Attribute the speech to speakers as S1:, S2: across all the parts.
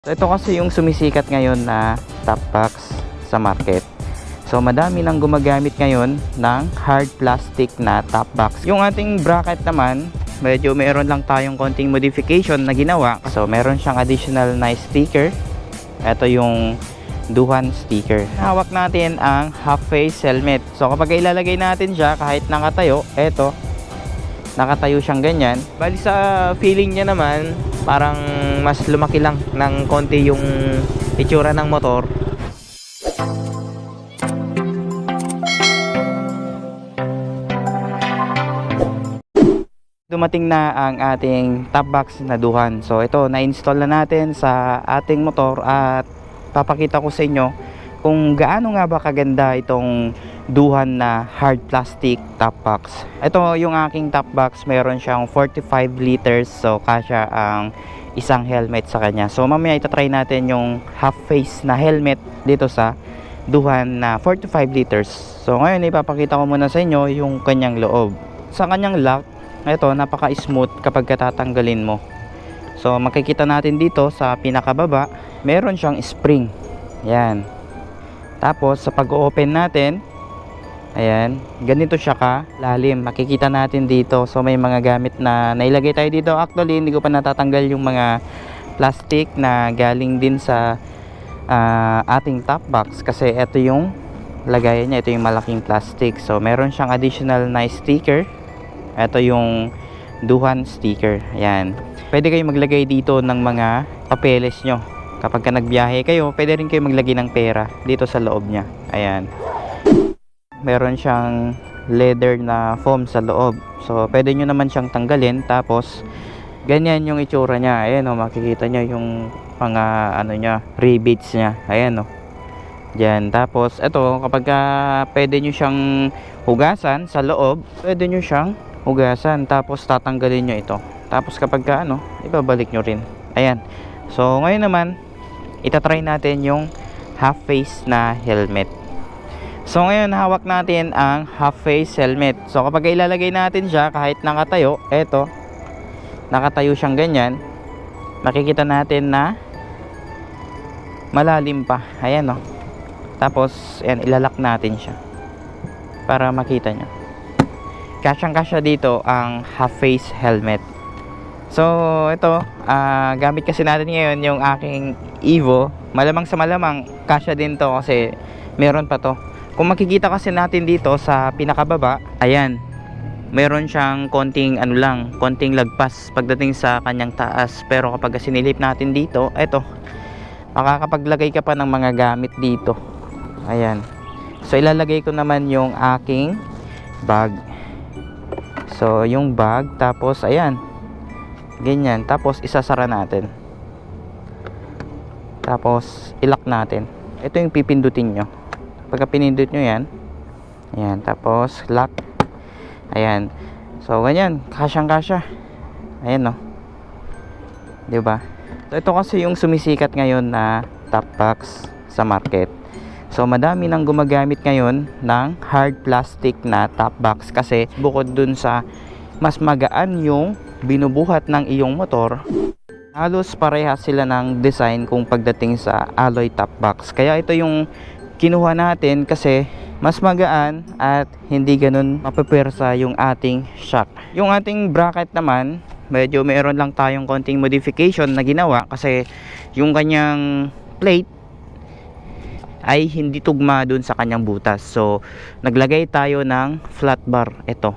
S1: So ito kasi yung sumisikat ngayon na top box sa market. So madami nang gumagamit ngayon ng hard plastic na top box. Yung ating bracket naman, medyo meron lang tayong konting modification na ginawa. So meron siyang additional na sticker. Ito yung Duhan sticker. Hawak natin ang half face helmet. So kapag ilalagay natin siya kahit nakatayo, eto, nakatayo siyang ganyan. Bali sa feeling niya naman, parang mas lumaki lang ng konti yung itsura ng motor. Dumating na ang ating top box na Duhan. So ito, na-install na natin sa ating motor at papakita ko sa inyo kung gaano nga ba kaganda itong Duhan na hard plastic top box. Ito yung aking top box, mayroon siyang 45 liters, so kasya ang isang helmet sa kanya. So mamaya itatry natin yung half face na helmet dito sa Duhan na 45 liters. So ngayon ipapakita ko muna sa inyo yung kanyang loob. Sa kanyang lock, ito napaka smooth kapag tatanggalin mo. So makikita natin dito sa pinakababa, meron siyang spring. Yan. Tapos sa pag-open natin, ayan, ganito siya kalalim. Makikita natin dito. So may mga gamit na nailagay tayo dito. Actually hindi ko pa natatanggal yung mga plastic na galing din sa ating top box, kasi ito yung lagayan niya. Ito yung malaking plastic. So meron siyang additional na sticker. Ito yung Duhan sticker. Ayan. Pwede kayong maglagay dito ng mga papeles nyo. Kapag ka nagbiyahe kayo, pwede rin kayo maglagay ng pera dito sa loob niya. Ayan. Meron siyang leather na foam sa loob. So pwede nyo naman siyang tanggalin. Tapos ganyan yung itsura niya. Ayan o, makikita nyo yung mga ano niya, rivets niya. Ayan o. Diyan. Tapos ito, kapag pwede nyo siyang hugasan sa loob, pwede nyo siyang hugasan. Tapos tatanggalin nyo ito. Tapos kapag ibabalik nyo rin. Ayan. So ngayon naman, itatry natin yung half face na helmet. So ngayon hawak natin ang half face helmet. So kapag ilalagay natin siya kahit nakatayo, eto, nakatayo siyang ganyan, makikita natin na malalim pa. Ayan o. Tapos ayan, ilalak natin siya para makita nyo. Kasyang kasya dito ang half face helmet. So ito, gamit kasi natin ngayon yung aking Evo. Malamang sa malamang kasya din to kasi meron pa to. Kung makikita kasi natin dito sa pinakababa, ayan, meron siyang konting konting lagpas pagdating sa kanyang taas. Pero kapag sinilip natin dito, eto, makakapaglagay ka pa ng mga gamit dito. Ayan. So ilalagay ko naman yung aking bag. So yung bag, tapos ayan, ganyan. Tapos isasara natin. Tapos ilock natin. Ito yung pipindutin nyo. Pagka pinindot nyo yan, ayan, tapos lock. Ayan. So ganyan, kasyang kasya. Ayan o, diba? So ito kasi yung sumisikat ngayon na top box sa market. So madami nang gumagamit ngayon ng hard plastic na top box, kasi bukod dun sa mas magaan yung binubuhat ng iyong motor, halos parehas sila ng design kung pagdating sa alloy top box. Kaya ito yung kinuha natin kasi mas magaan at hindi ganun mapipwersa yung ating shock. Yung ating bracket naman, medyo meron lang tayong konting modification na ginawa kasi yung kanyang plate ay hindi tugma dun sa kanyang butas. So naglagay tayo ng flat bar. Ito,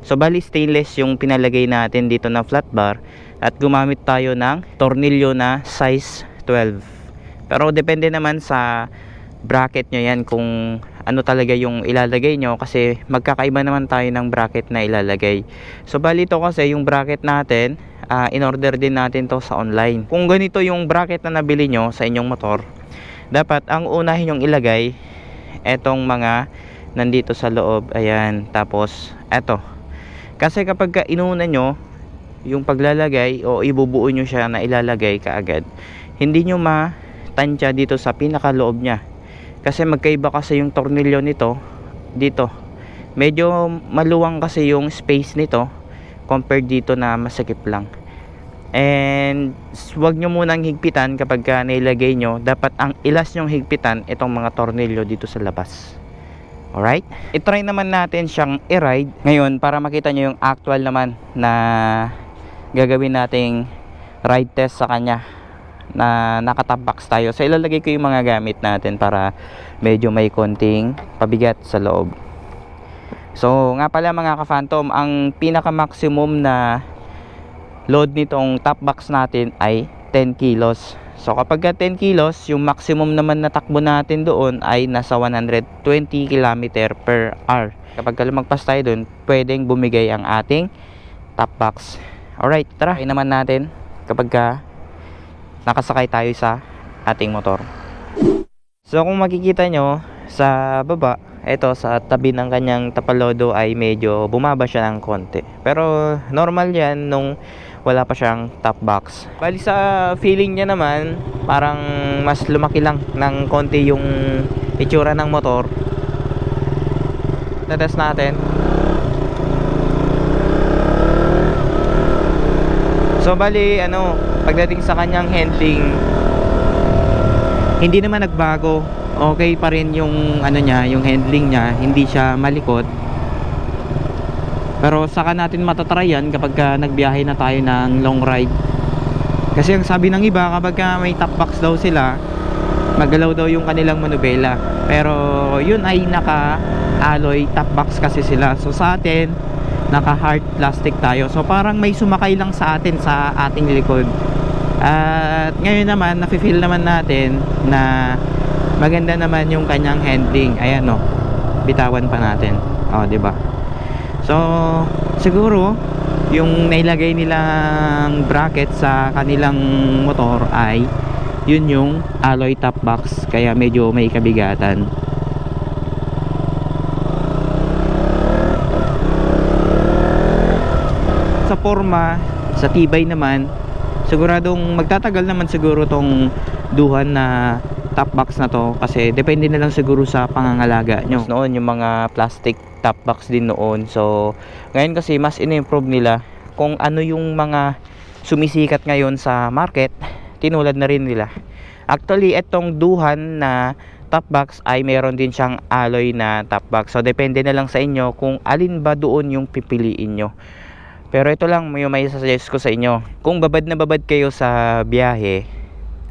S1: so bali stainless yung pinalagay natin dito na flat bar, at gumamit tayo ng tornilyo na size 12. Pero depende naman sa bracket nyo yan kung ano talaga yung ilalagay nyo, kasi magkakaiba naman tayo ng bracket na ilalagay. So bali ito kasi yung bracket natin, in order din natin to sa online. Kung ganito yung bracket na nabili nyo sa inyong motor, dapat ang unahin yung ilagay etong mga nandito sa loob. Ayan. Tapos eto, kasi kapag inuna nyo yung paglalagay o ibubuo nyo siya na ilalagay kaagad, hindi nyo matansya dito sa pinakaloob nya, kasi magkaiba kasi yung tornilyo nito dito. Medyo maluwang kasi yung space nito compared dito na masikip lang. And wag nyo munang higpitan kapag nailagay nyo. Dapat ang ilas nyong higpitan itong mga tornilyo dito sa labas. Alright? I-try naman natin siyang i-ride ngayon para makita nyo yung actual naman na gagawin nating ride test sa kanya na naka-top box tayo. So ilalagay ko yung mga gamit natin para medyo may konting pabigat sa loob. So nga pala mga ka-Phantom, ang pinaka maximum na load nitong top box natin ay 10 kilos. So kapag 10 kilos, yung maximum naman na takbo natin doon ay nasa 120 km per hour. Kapag lumagpas tayo doon, pwedeng bumigay ang ating top box. Alright, tara, try naman natin kapag nakasakay tayo sa ating motor. So kung makikita nyo sa baba, ito sa tabi ng kanyang tapalodo ay medyo bumaba siya ng konti. Pero normal yan nung wala pa siyang top box. Bali sa feeling niya naman, parang mas lumaki lang ng konti yung itsura ng motor. Tetest natin. So bali pagdating sa kanyang handling, hindi naman nagbago. Okay pa rin yung yung handling niya, hindi siya malikot. Pero saka natin matatry yan kapag nagbiyahe na tayo ng long ride. Kasi ang sabi ng iba, kapag may top box daw sila, magalaw daw yung kanilang manubela. Pero yun ay naka-alloy top box kasi sila. So sa atin, naka-hard plastic tayo. So parang may sumakay lang sa atin sa ating likod. At ngayon naman, nafe-feel naman natin na maganda naman yung kanyang handling. Ayan bitawan pa natin. Di ba? So siguro yung nailagay nilang bracket sa kanilang motor ay yun yung alloy top box, kaya medyo may kabigatan. Sa forma, sa tibay naman, siguradong magtatagal naman siguro tong duhan na top box na to, kasi depende na lang siguro sa pangangalaga nyo. Noon yung mga plastic top box din noon. So ngayon kasi mas in-improve nila kung ano yung mga sumisikat ngayon sa market, tinulad na rin nila. Actually itong duhan na top box ay meron din siyang alloy na top box. So depende na lang sa inyo kung alin ba doon yung pipiliin nyo. Pero ito lang yung may suggest ko sa inyo. Kung babad na babad kayo sa biyahe,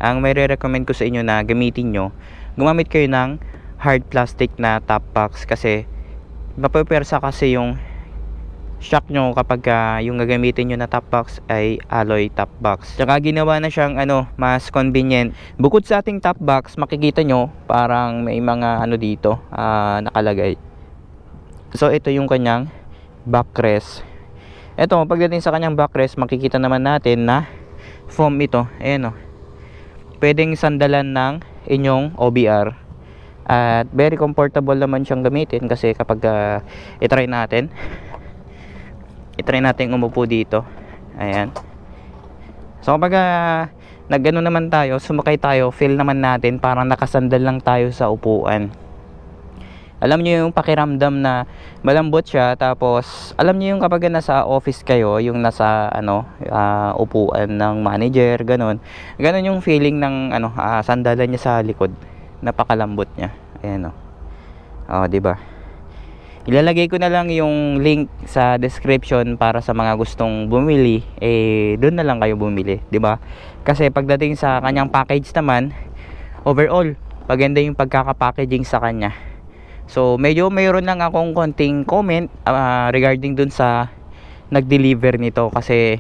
S1: ang may re-recommend ko sa inyo na gamitin nyo, gumamit kayo ng hard plastic na top box, kasi mapapersa kasi yung shock nyo kapag yung gagamitin nyo na top box ay alloy top box. Tsaka ginawa na siyang mas convenient. Bukod sa ating top box, makikita nyo parang may mga dito nakalagay. So ito yung kanyang backrest. Ito, pagdating sa kanyang backrest, makikita naman natin na foam ito. Ayan pwedeng sandalan ng inyong OBR. At very comfortable naman siyang gamitin, kasi kapag itry natin umupo dito. Ayan. So kapag nagano naman tayo, sumakay tayo, feel naman natin parang nakasandal lang tayo sa upuan. Alam niyo yung pakiramdam na malambot siya, tapos alam niyo yung kapag nasa office kayo, yung nasa upuan ng manager, ganon yung feeling ng sandalan niya sa likod. Napakalambot niya. Ayan di ba? Ilalagay ko na lang yung link sa description para sa mga gustong bumili, doon na lang kayo bumili, di ba? Kasi pagdating sa kanyang package naman, overall maganda yung pagkaka-packaging sa kanya. So medyo mayroon lang akong konting comment regarding dun sa nag-deliver nito, kasi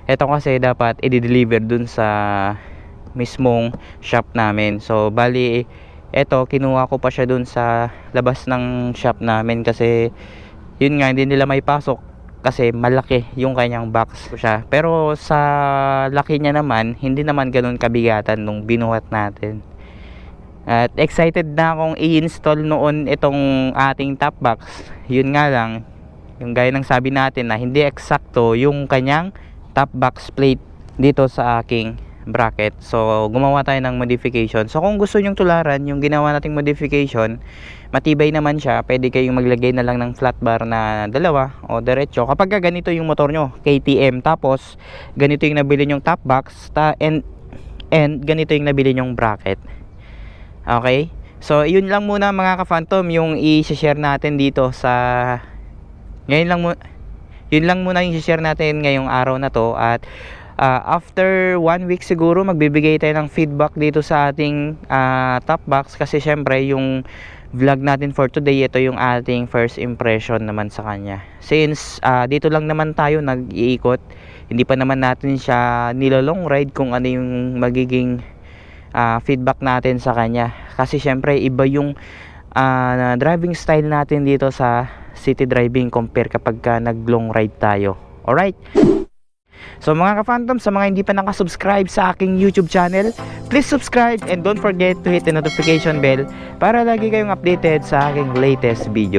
S1: ito kasi dapat i-deliver dun sa mismong shop namin. So bali eto, kinuha ko pa siya dun sa labas ng shop namin, kasi yun nga, hindi nila may pasok kasi malaki yung kanyang box ko siya. Pero sa laki niya naman, hindi naman ganun kabigatan nung binuhat natin. At excited na akong i-install noon itong ating top box. Yun nga lang, yung gaya ng sabi natin na hindi eksakto yung kanyang top box plate dito sa aking bracket. So gumawa tayo ng modification. So kung gusto nyong tularan yung ginawa nating modification, matibay naman siya, pwede kayong maglagay na lang ng flat bar na dalawa o diretso kapag ganito yung motor nyo, KTM, tapos ganito yung nabili nyong top box and ganito yung nabili nyong bracket. Okay, so yun lang muna mga ka-Phantom yung i-share natin dito sa yun lang muna yung i-share natin ngayong araw na to. At after 1 week siguro magbibigay tayo ng feedback dito sa ating top box, kasi syempre yung vlog natin for today, ito yung ating first impression naman sa kanya, since dito lang naman tayo nag-iikot, hindi pa naman natin siya nilolong ride kung ano yung magiging feedback natin sa kanya, kasi syempre iba yung driving style natin dito sa city driving compare kapag nag long ride tayo. Alright, so mga ka-Phantom, sa mga hindi pa nakasubscribe sa aking YouTube channel, please subscribe and don't forget to hit the notification bell para lagi kayong updated sa aking latest video.